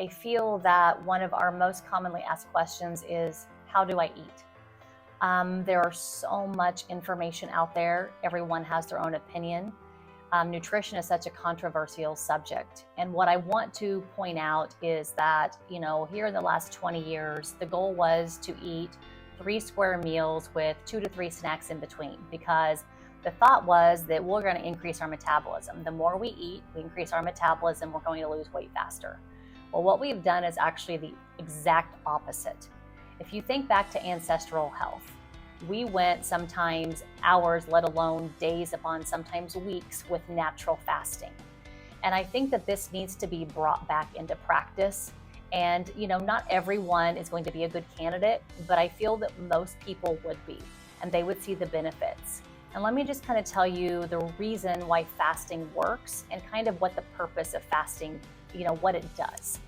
I feel that one of our most commonly asked questions is, how do I eat? There are so much information out there. Everyone has their own opinion. Nutrition is such a controversial subject. And what I want to point out is that, here in the last 20 years, the goal was to eat 3 square meals with 2 to 3 snacks in between, because the thought was that we're going to increase our metabolism. The more we eat, we increase our metabolism, we're going to lose weight faster. Well, what we've done is actually the exact opposite. If you think back to ancestral health, we went sometimes hours, let alone days upon sometimes weeks, with natural fasting. And I think that this needs to be brought back into practice. And, not everyone is going to be a good candidate, but I feel that most people would be, and they would see the benefits. And let me just kind of tell you the reason why fasting works and kind of what the purpose of fasting, what it does.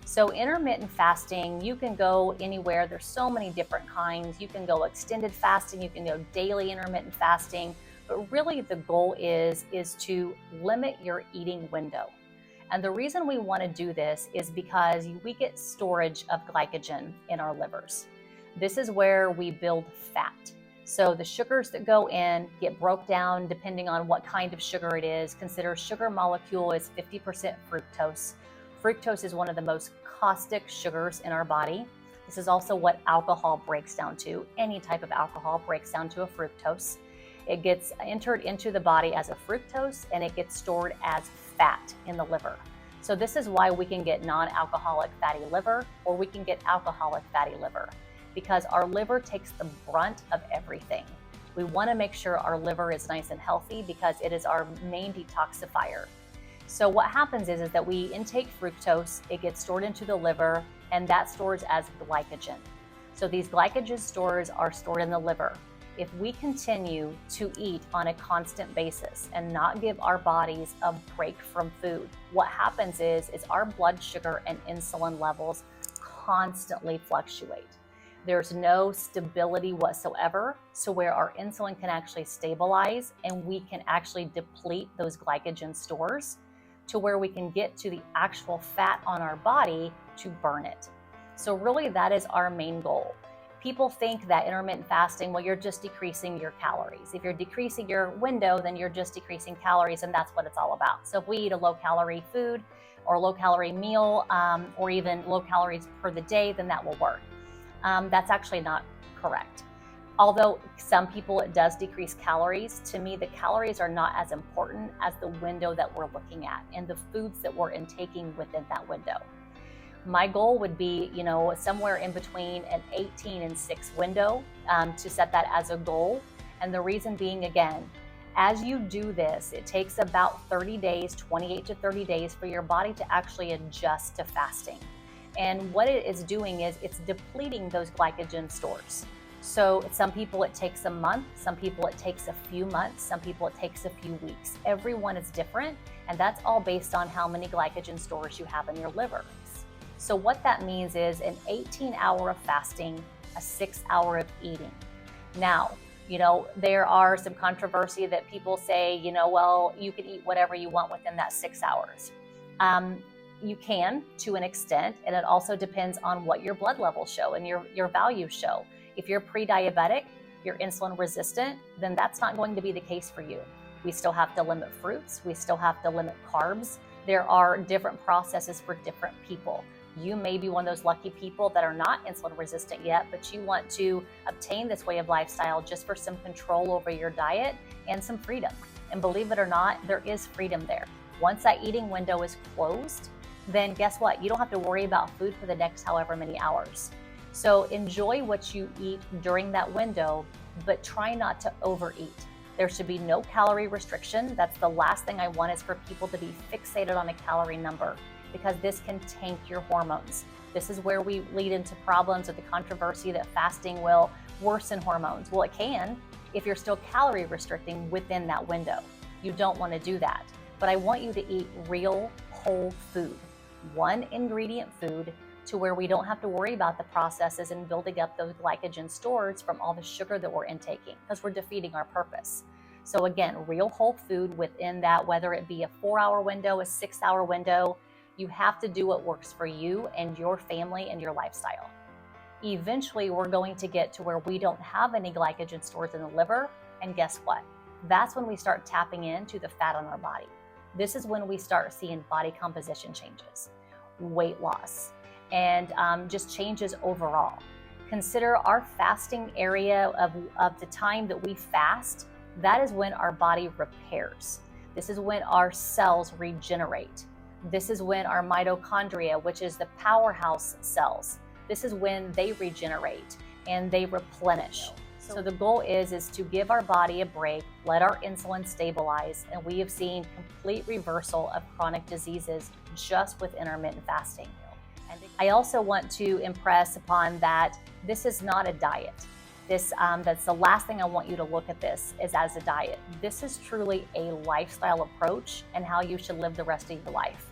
So intermittent fasting, you can go anywhere. There's so many different kinds. You can go extended fasting, you can go daily intermittent fasting, but really the goal is to limit your eating window. And the reason we want to do this is because we get storage of glycogen in our livers. This is where we build fat. So the sugars that go in get broke down depending on what kind of sugar it is. Consider sugar molecule is 50% fructose. Fructose is one of the most caustic sugars in our body. This is also what alcohol breaks down to. Any type of alcohol breaks down to a fructose. It gets entered into the body as a fructose, and it gets stored as fat in the liver. So this is why we can get non-alcoholic fatty liver, or we can get alcoholic fatty liver, because our liver takes the brunt of everything. We want to make sure our liver is nice and healthy because it is our main detoxifier. So what happens is that we intake fructose, it gets stored into the liver, and that stores as glycogen. So these glycogen stores are stored in the liver. If we continue to eat on a constant basis and not give our bodies a break from food, what happens is our blood sugar and insulin levels constantly fluctuate. There's no stability whatsoever, so where our insulin can actually stabilize and we can actually deplete those glycogen stores to where we can get to the actual fat on our body to burn it. So really that is our main goal. People think that intermittent fasting, well, you're just decreasing your calories. If you're decreasing your window, then you're just decreasing calories, and that's what it's all about. So if we eat a low-calorie food or low-calorie meal, or even low calories per the day, then that will work. That's actually not correct. Although some people it does decrease calories, to me the calories are not as important as the window that we're looking at and the foods that we're intaking within that window. My goal would be, somewhere in between an 18 and 6 window, to set that as a goal. And the reason being, again, as you do this, it takes about 30 days, 28 to 30 days for your body to actually adjust to fasting. And what it is doing is it's depleting those glycogen stores. So some people it takes a month, some people it takes a few months, some people it takes a few weeks. Everyone is different, and that's all based on how many glycogen stores you have in your liver. So what that means is an 18-hour of fasting, a 6-hour of eating. Now, there are some controversy that people say, well, you can eat whatever you want within that 6 hours. You can, to an extent, and it also depends on what your blood levels show and your values show. If you're pre-diabetic, you're insulin resistant, then that's not going to be the case for you. We still have to limit fruits. We still have to limit carbs. There are different processes for different people. You may be one of those lucky people that are not insulin resistant yet, but you want to obtain this way of lifestyle just for some control over your diet and some freedom. And believe it or not, there is freedom there. Once that eating window is closed, then guess what? You don't have to worry about food for the next however many hours. So enjoy what you eat during that window, but try not to overeat. There should be no calorie restriction. That's the last thing I want, is for people to be fixated on a calorie number, because this can tank your hormones. This is where we lead into problems with the controversy that fasting will worsen hormones. Well, it can if you're still calorie restricting within that window. You don't want to do that. But I want you to eat real whole food, one ingredient food, to where we don't have to worry about the processes and building up those glycogen stores from all the sugar that we're intaking, because we're defeating our purpose. So again, real whole food within that, whether it be a 4-hour window, a 6-hour window, You have to do what works for you and your family and your lifestyle. Eventually, we're going to get to where we don't have any glycogen stores in the liver. And guess what? That's when we start tapping into the fat on our body. This is when we start seeing body composition changes, weight loss, and just changes overall. Consider our fasting area of the time that we fast. That is when our body repairs. This is when our cells regenerate. This is when our mitochondria, which is the powerhouse cells, this is when they regenerate and they replenish. So the goal is to give our body a break, let our insulin stabilize, and we have seen complete reversal of chronic diseases just with intermittent fasting. And I also want to impress upon that this is not a diet. That's the last thing I want you to look at this is as a diet. This is truly a lifestyle approach and how you should live the rest of your life.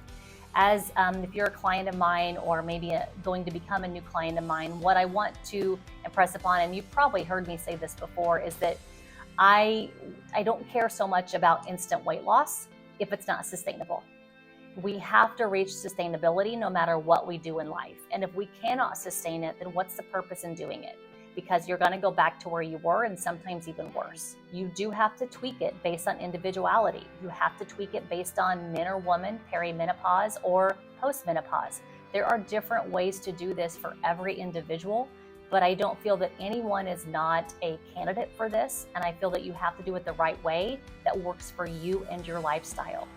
As if you're a client of mine or maybe going to become a new client of mine, what I want to impress upon, and you've probably heard me say this before, is that I don't care so much about instant weight loss if it's not sustainable. We have to reach sustainability no matter what we do in life. And if we cannot sustain it, then what's the purpose in doing it? Because you're going to go back to where you were and sometimes even worse. You do have to tweak it based on individuality. You have to tweak it based on men or woman, perimenopause or postmenopause. There are different ways to do this for every individual, but I don't feel that anyone is not a candidate for this. And I feel that you have to do it the right way that works for you and your lifestyle.